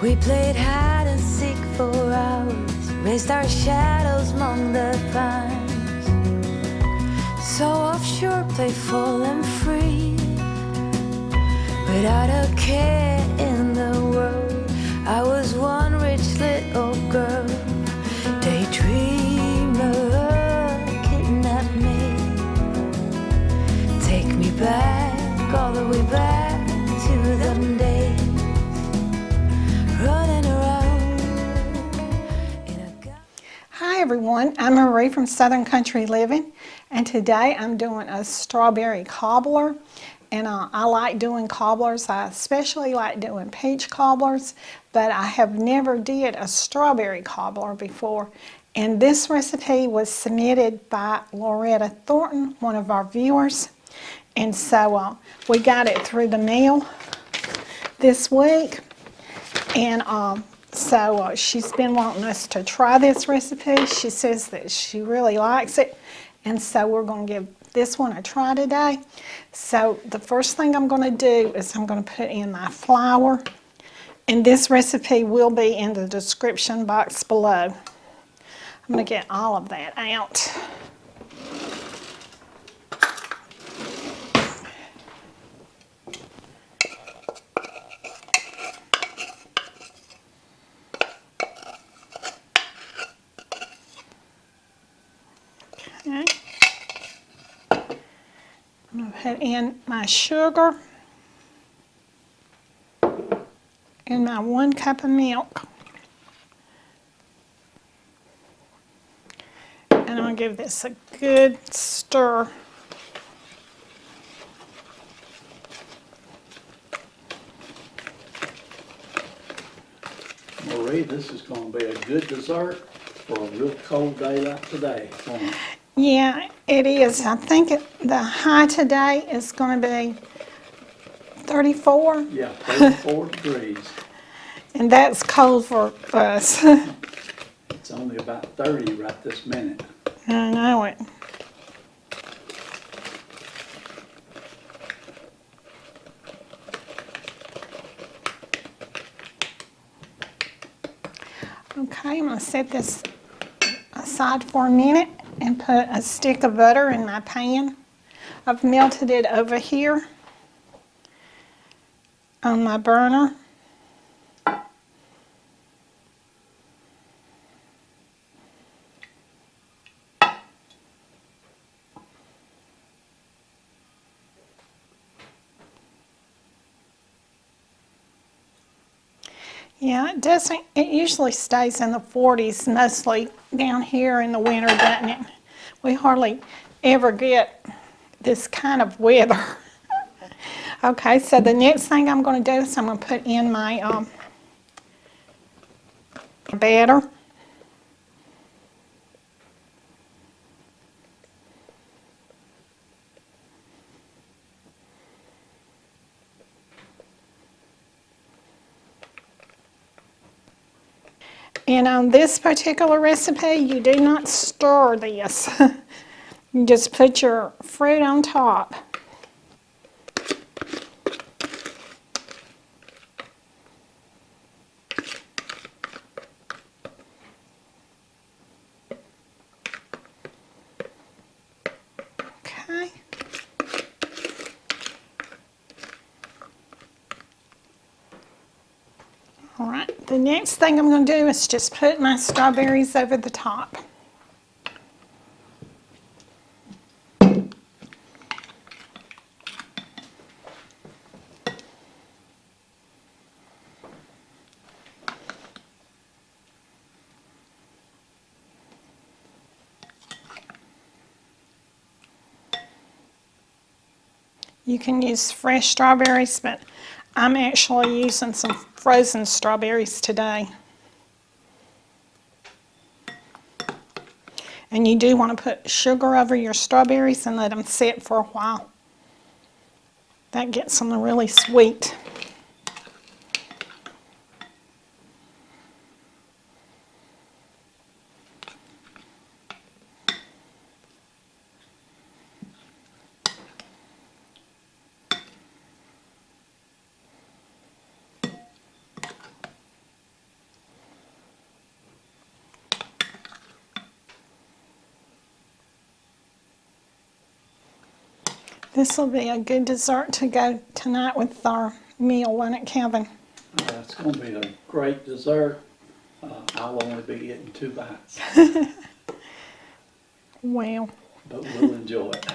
We played hide and seek for hours, raised our shadows among the pines. So offshore, playful and free, without a care in the world. I was one rich little girl, daydreamer, kidnap me. Take me back, all the way back to them days, running around in a... Hi everyone, I'm Marie from Southern Country Living, and today I'm doing a strawberry cobbler. And I like doing cobblers. I especially like doing peach cobblers, but I have never did a strawberry cobbler before. And this recipe was submitted by Loretta Thornton, one of our viewers. And so we got it through the mail this week. And so she's been wanting us to try this recipe. She says that she really likes it. And so we're going to give this one a try today. So the first thing I'm going to do is I'm going to put in my flour. And this recipe will be in the description box below. I'm going to get all of that out. Okay. I'm going to put in my sugar and my 1 cup of milk. And I'm going to give this a good stir. Marie, this is going to be a good dessert for a real cold day like today. Yeah, it is. I think the high today is going to be 34. Yeah, 34 degrees. And that's cold for us. It's only about 30 right this minute. I know it. Okay, I'm going to set this aside for a minute and put a stick of butter in my pan. I've melted it over here on my burner. Yeah, it doesn't, it usually stays in the 40s, mostly down here in the winter, doesn't it? We hardly ever get this kind of weather. Okay, so the next thing I'm going to do is I'm going to put in my batter. And on this particular recipe, you do not stir this. You just put your fruit on top. Okay. All right, the next thing I'm going to do is just put my strawberries over the top. You can use fresh strawberries, but I'm actually using some frozen strawberries today. And you do want to put sugar over your strawberries and let them sit for a while. That gets them really sweet. This will be a good dessert to go tonight with our meal, won't it, Kevin? It's going to be a great dessert. I'll only be getting 2 bites, Well, but we'll enjoy it.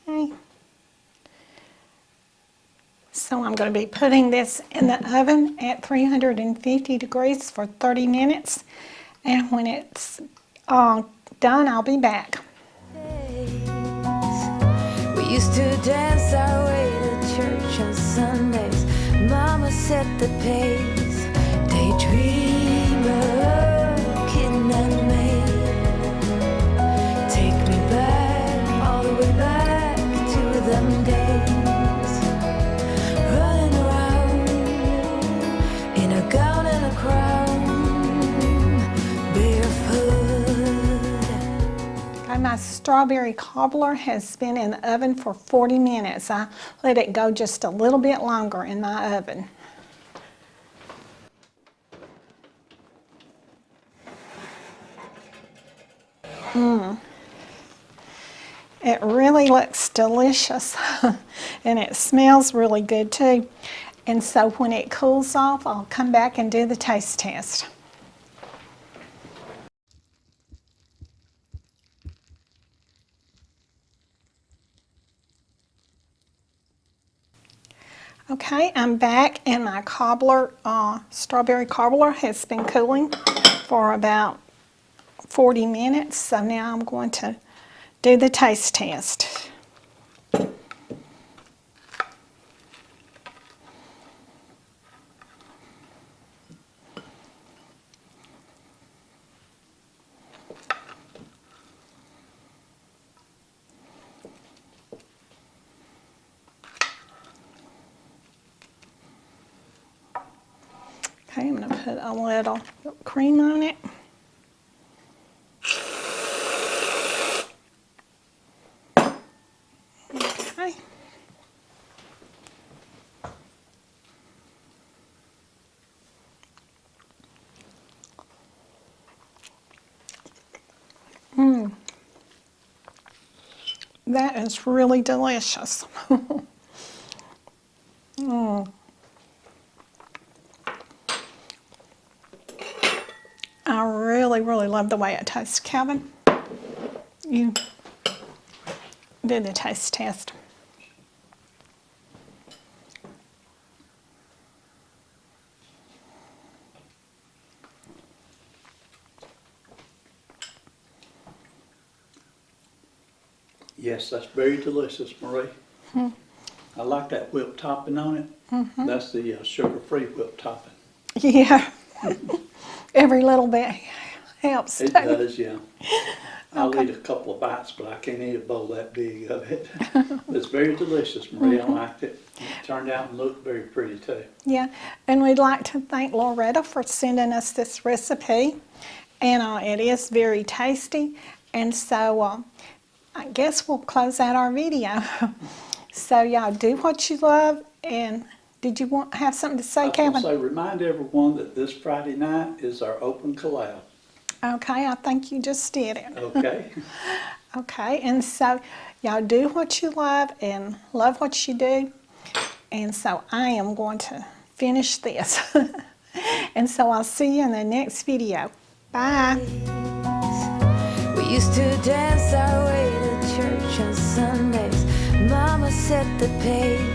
okay. So I'm going to be putting this in the oven at 350 degrees for 30 minutes. And when it's done, I'll be back. We used to dance our way to church on Sundays. Mama set the pace. Daydreamer, kitten and maid. Take me back, all the way back to them days. Running around in a gown and a crown, barefoot. Okay, my strawberry cobbler has been in the oven for 40 minutes. I let it go just a little bit longer in my oven. It really looks delicious and it smells really good too. And so when it cools off, I'll come back and do the taste test. Okay, I'm back and my cobbler, strawberry cobbler has been cooling for about 40 minutes. So now I'm going to do the taste test. Okay, I'm going to put a little whipped cream on it. Okay. That is really delicious. I really, really love the way it tastes. Kevin, you did the taste test. Yes, that's very delicious, Marie. I like that whipped topping on it. That's the sugar-free whipped topping. Yeah, every little bit helps. It does, yeah. I'll eat a couple of bites, but I can't eat a bowl that big of it. It's very delicious, Marie. I liked it. It turned out and looked very pretty too. Yeah, and we'd like to thank Loretta for sending us this recipe. And it is very tasty. And so I guess we'll close out our video. So y'all do what you love. And did you have something to say, Kevin? So remind everyone that this Friday night is our open collab. Okay, I think you just did it. Okay. Okay, and so y'all do what you love and love what you do. And so I am going to finish this. And so I'll see you in the next video. Bye. We used to dance our way to church on Sundays. Mama set the pace.